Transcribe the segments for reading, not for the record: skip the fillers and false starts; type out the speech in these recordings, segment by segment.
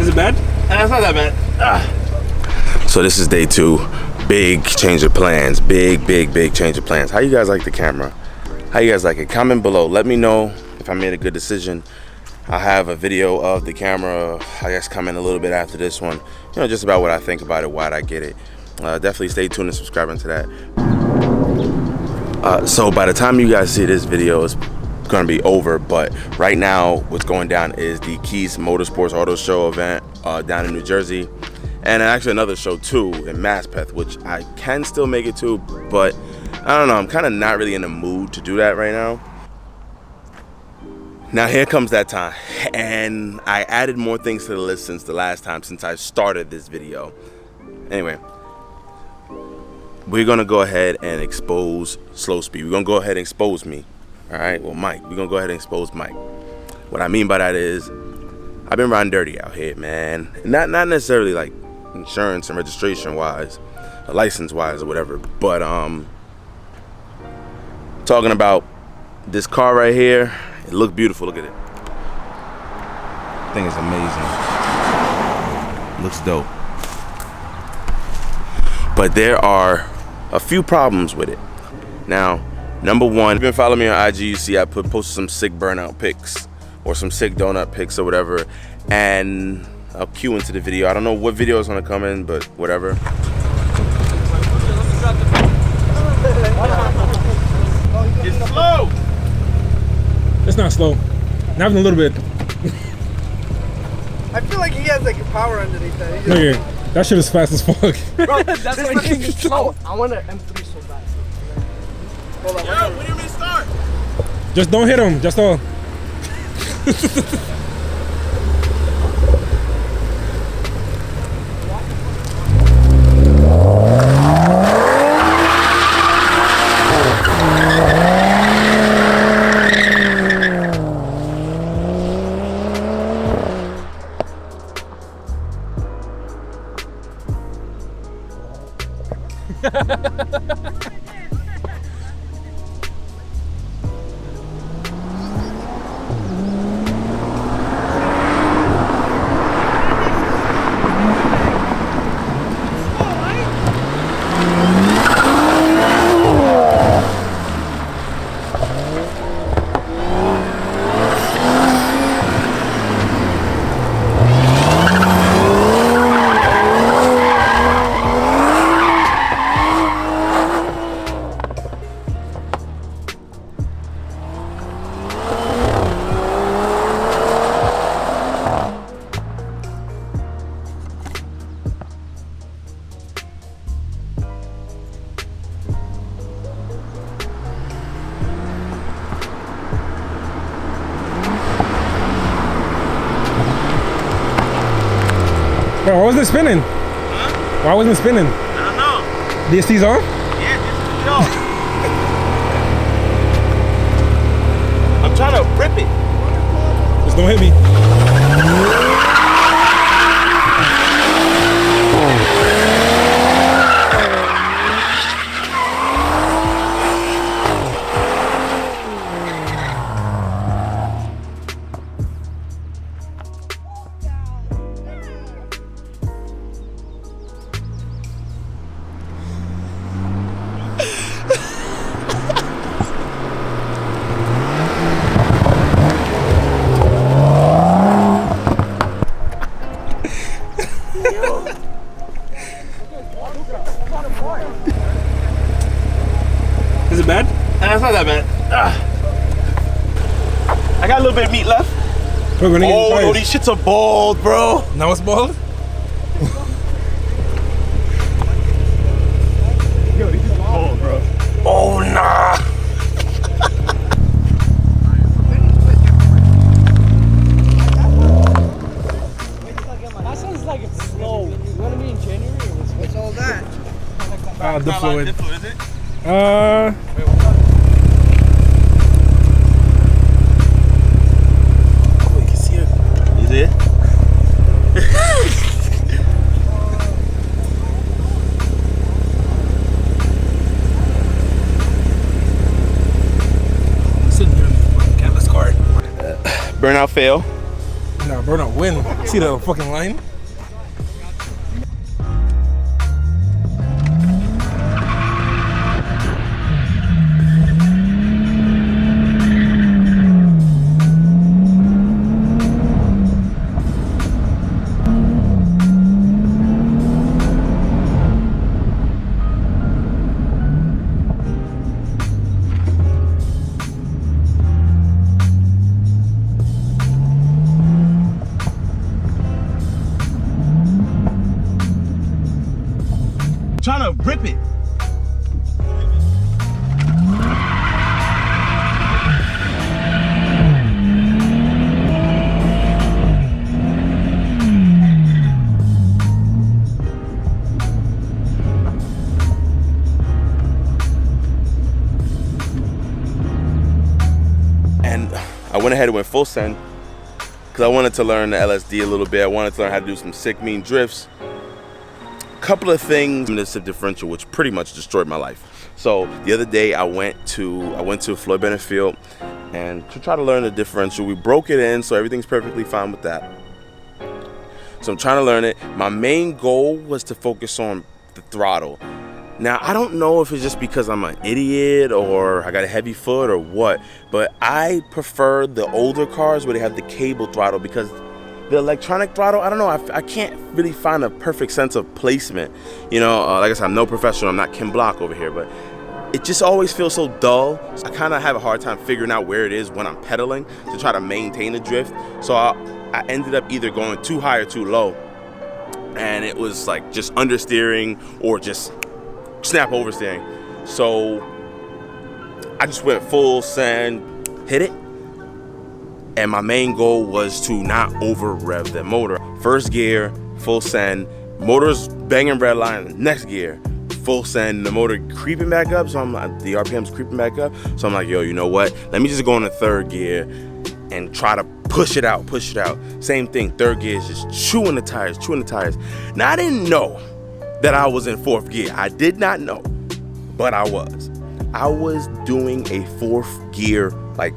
Is it bad? It's not that bad. So this is day 2. Big change of plans. Big change of plans. How you guys like the camera? How you guys like it? Comment below. Let me know if I made a good decision. I'll have a video of the camera, I guess, coming a little bit after this one. You know, just about what I think about it, why'd I get it. Definitely stay tuned and subscribe to that. So by the time you guys see this video, it's gonna be over, but right now what's going down is the Keys Motorsports Auto Show event down in New Jersey, and actually another show too in Maspeth, which I can still make it to, but I don't know, I'm kind of not really in the mood to do that right now. Now here comes that time, and I added more things to the list since the last time, since I started this video. Anyway, we're gonna go ahead and expose Slow Speed. We're gonna go ahead and expose me. All right, well, Mike, we're gonna go ahead and expose Mike. What I mean by that is, I've been riding dirty out here, man. Not necessarily like insurance and registration wise, or license wise or whatever, but talking about this car right here. It looks beautiful, look at it. Thing is amazing. Looks dope. But there are a few problems with it. Now, number one, if you've been following me on IG, you see I posted some sick burnout pics or some sick donut pics or whatever, and I'll cue into the video. I don't know what video is gonna come in, but whatever. It's slow. It's not slow. Not even a little bit. I feel like he has like a power underneath that. Look here. That shit is fast as fuck. Bro, that's why I think it's slow. I want an M3 so bad. Hold on. Yo, when do you mean to start? Just don't hit him. Just all. Bro, why wasn't it spinning? Huh? Why wasn't it spinning? I don't know. DST's on? Yeah, this is off. I'm trying to rip it. Just don't hit me. Is it bad? It's not that bad. I got a little bit of meat left. We're gonna get Oh, no, these shits are bald, bro. Now it's bald? Yo, these are bald, bro. Oh, nah. That sounds like it's slow. You want to be in January? What's all that? The fluid. Is it? Oh, you can see it. You see it? sitting here in the fucking catalyst card. Burnout fail. Nah, burnout win. See the fucking line? Trying to rip it. And I went ahead and went full send because I wanted to learn the LSD a little bit. I wanted to learn how to do some sick, mean drifts. Couple of things in this differential which pretty much destroyed my life. So the other day I went to Floyd Bennett Field and to try to learn the differential. We broke it in, so everything's perfectly fine with that. So I'm trying to learn it. My main goal was to focus on the throttle. Now I don't know if it's just because I'm an idiot or I got a heavy foot or what, but I prefer the older cars where they have the cable throttle, because the electronic throttle, I don't know, I can't really find a perfect sense of placement. You know, like I said, I'm no professional, I'm not Kim Block over here, but it just always feels so dull. I kind of have a hard time figuring out where it is when I'm pedaling to try to maintain the drift. So I ended up either going too high or too low. And it was like just understeering or just snap oversteering. So I just went full send, hit it. And my main goal was to not over rev the motor. First gear, full send, motor's banging red line. Next gear, full send, the motor creeping back up. So I'm like, the RPM's creeping back up. So I'm like, yo, you know what? Let me just go into third gear and try to push it out. Same thing, third gear is just chewing the tires. Now I didn't know that I was in fourth gear. I did not know, but I was. I was doing a fourth gear, like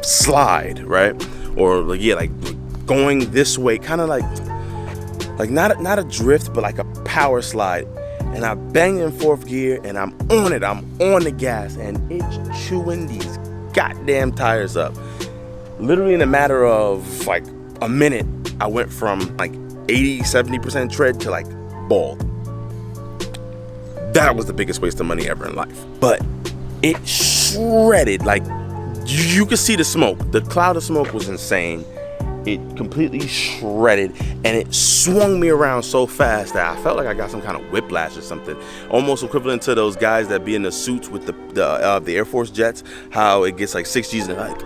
slide, right? Or like, yeah, like going this way, kind of like not a drift, but like a power slide. And I banged in fourth gear and I'm on it. I'm on the gas and it's chewing these goddamn tires up. Literally in a matter of like a minute, I went from like 80-70% tread to like bald. That was the biggest waste of money ever in life. But it shredded, like you could see the smoke. The cloud of smoke was insane. It completely shredded and it swung me around so fast that I felt like I got some kind of whiplash or something. Almost equivalent to those guys that be in the suits with the Air Force jets, how it gets like 6 G's and like.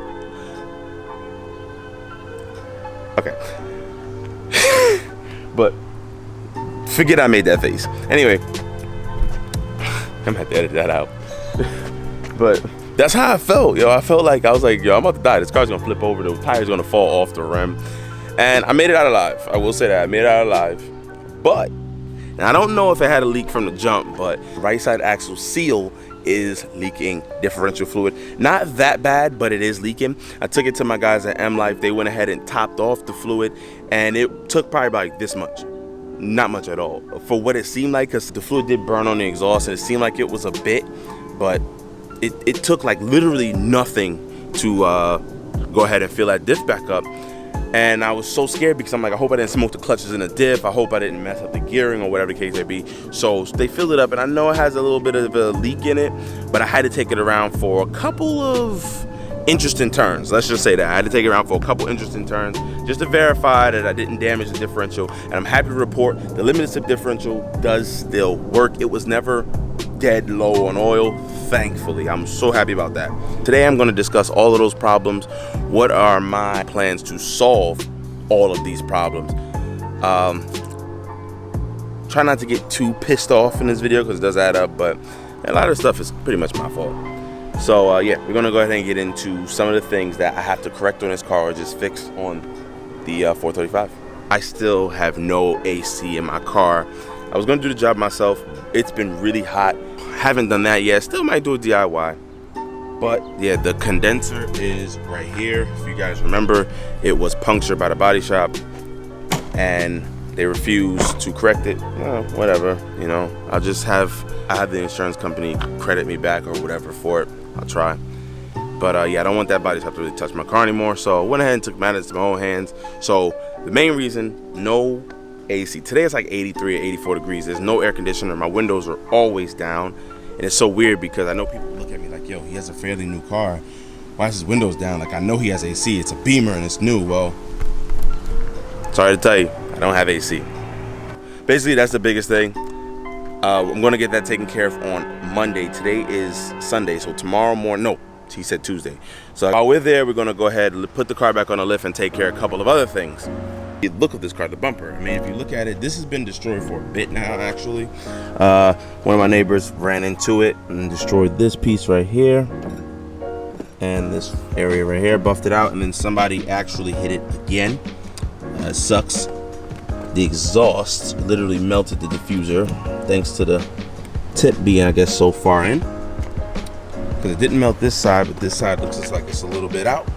Okay. But forget I made that face. Anyway, I'm gonna have to edit that out. But that's how I felt, yo. I felt like I was like, yo, I'm about to die. This car's gonna flip over. The tire's gonna fall off the rim. And I made it out alive. I will say that. I made it out alive. But, and I don't know if it had a leak from the jump, but right side axle seal is leaking differential fluid. Not that bad, but it is leaking. I took it to my guys at M Life. They went ahead and topped off the fluid, and it took probably about this much. Not much at all. For what it seemed like, because the fluid did burn on the exhaust, and it seemed like it was a bit, but it took like literally nothing to go ahead and fill that diff back up. And I was so scared because I'm like, I hope I didn't smoke the clutches in the diff. I hope I didn't mess up the gearing or whatever the case may be. So they filled it up, and I know it has a little bit of a leak in it, but I had to take it around for a couple of interesting turns. Let's just say that. I had to take it around for a couple interesting turns just to verify that I didn't damage the differential. And I'm happy to report the limited slip differential does still work. It was never dead low on oil, thankfully. I'm so happy about that. Today I'm going to discuss all of those problems. What are my plans to solve all of these problems? Try not to get too pissed off in this video because it does add up, but a lot of stuff is pretty much my fault. So yeah, we're gonna go ahead and get into some of the things that I have to correct on this car or just fix on the 435. I still have no AC in my car. I was gonna do the job myself. It's been really hot. Haven't done that yet. Still might do a DIY. But yeah, the condenser is right here. If you guys remember, it was punctured by the body shop and they refused to correct it. Well, whatever, you know, I have the insurance company credit me back or whatever for it. I'll try. But yeah, I don't want that body shop to really touch my car anymore. So I went ahead and took matters to my own hands. So the main reason, no AC. Today it's like 83 or 84 degrees. There's no air conditioner. My windows are always down. And it's so weird because I know people look at me like, yo, he has a fairly new car. Why is his windows down? Like, I know he has AC. It's a Beamer and it's new. Well, sorry to tell you, I don't have AC. Basically, that's the biggest thing. I'm going to get that taken care of on Monday. Today is Sunday, so tomorrow morning, no, he said Tuesday. So while we're there, we're going to go ahead and put the car back on the lift and take care of a couple of other things. Look at this car, the bumper. I mean, if you look at it, this has been destroyed for a bit now, actually. One of my neighbors ran into it and destroyed this piece right here. And this area right here, buffed it out. And then somebody actually hit it again. Sucks. The exhaust literally melted the diffuser, thanks to the tip being, I guess, so far in. Because it didn't melt this side, but this side looks just like it's a little bit out.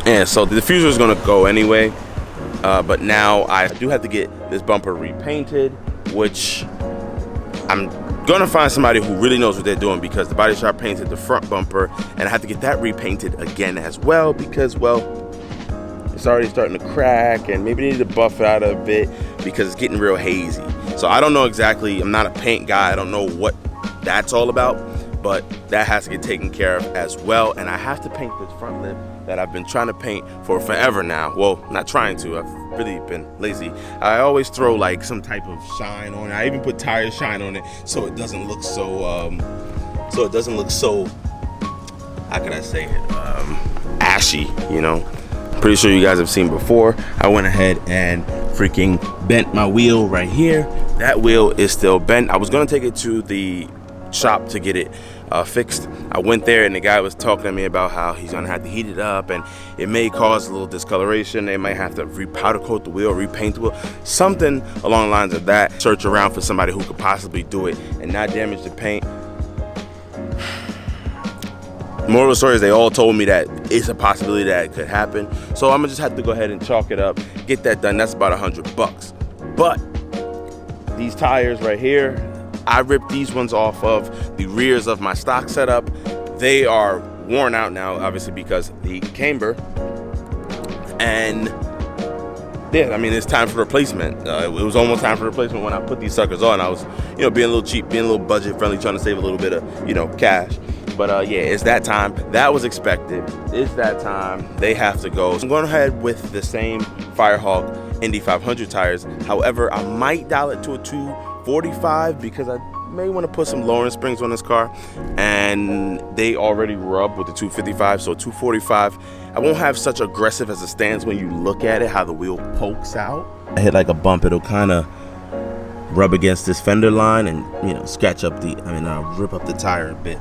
And so the diffuser is gonna go anyway, but now I do have to get this bumper repainted, which I'm gonna find somebody who really knows what they're doing, because the body shop painted the front bumper and I have to get that repainted again as well, because, well, it's already starting to crack and maybe need to buff it out a bit because it's getting real hazy. So I don't know exactly, I'm not a paint guy, I don't know what that's all about, but that has to get taken care of as well. And I have to paint this front lip that I've been trying to paint for forever now. Well, not trying to, I've really been lazy. I always throw like some type of shine on it. I even put tire shine on it so it doesn't look so, how can I say it, ashy, you know? Pretty sure you guys have seen before. I went ahead and freaking bent my wheel right here. That wheel is still bent. I was gonna take it to the shop to get it fixed. I went there and the guy was talking to me about how he's gonna have to heat it up and it may cause a little discoloration. They might have to repowder coat the wheel, repaint the wheel, something along the lines of that. Search around for somebody who could possibly do it and not damage the paint. Moral of the story is they all told me that it's a possibility that it could happen. So I'm gonna just have to go ahead and chalk it up, get that done. That's about $100. But these tires right here, I ripped these ones off of the rears of my stock setup. They are worn out now, obviously, because the camber. And yeah, I mean, it's time for replacement. It was almost time for replacement when I put these suckers on. I was, you know, being a little cheap, being a little budget friendly, trying to save a little bit of, you know, cash. But yeah, it's that time. That was expected. It's that time. They have to go. So I'm going ahead with the same Firehawk Indy 500 tires. However, I might dial it to a 245 because I may want to put some lowering springs on this car, and they already rub with the 255. So 245, I won't have such aggressive as a stance when you look at it, how the wheel pokes out. I hit like a bump, it'll kind of rub against this fender line and, you know, scratch up the, rip up the tire a bit.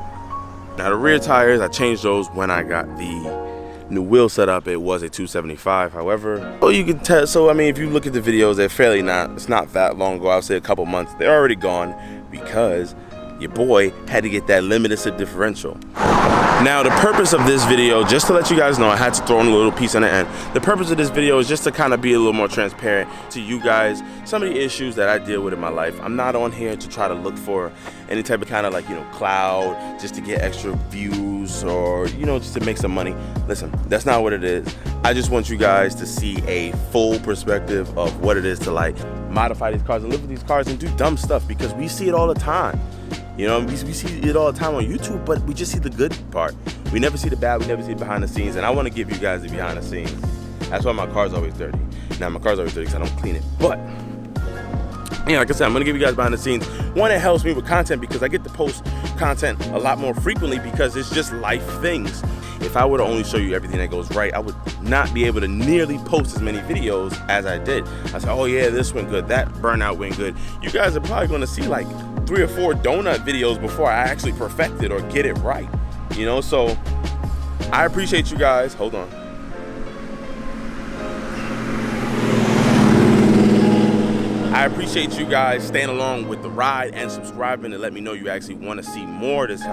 Now the rear tires, I changed those when I got the new wheel set up. It was a 275. However, well, you can tell. So I mean, if you look at the videos, they're fairly it's not that long ago. I'll say a couple months. They're already gone because your boy had to get that limited slip differential. Now the purpose of this video, just to let you guys know, I had to throw in a little piece on the end. The purpose of this video is just to kind of be a little more transparent to you guys, some of the issues that I deal with in my life. I'm not on here to try to look for any type of kind of like, you know, cloud just to get extra views or, you know, just to make some money. Listen, that's not what it is. I just want you guys to see a full perspective of what it is to like modify these cars and live with these cars and do dumb stuff, because we see it all the time. You know, we see it all the time on YouTube, but we just see the good part. We never see the bad, we never see behind the scenes, and I want to give you guys the behind the scenes. That's why my car's always dirty. Now, my car's always dirty because I don't clean it, but yeah, like I said, I'm gonna give you guys behind the scenes. One, it helps me with content because I get to post content a lot more frequently because it's just life things. If I were to only show you everything that goes right, I would not be able to nearly post as many videos as I did. I said, oh yeah, this went good, that burnout went good. You guys are probably gonna see like 3 or 4 donut videos before I actually perfect it or get it right. You know, so I appreciate you guys. Hold on. I appreciate appreciate you guys staying along with the ride and subscribing, and let me know you actually want to see more of this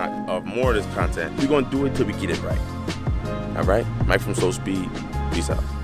content. We're gonna do it till we get it right. All right, Mike from Slow Speed. Peace out.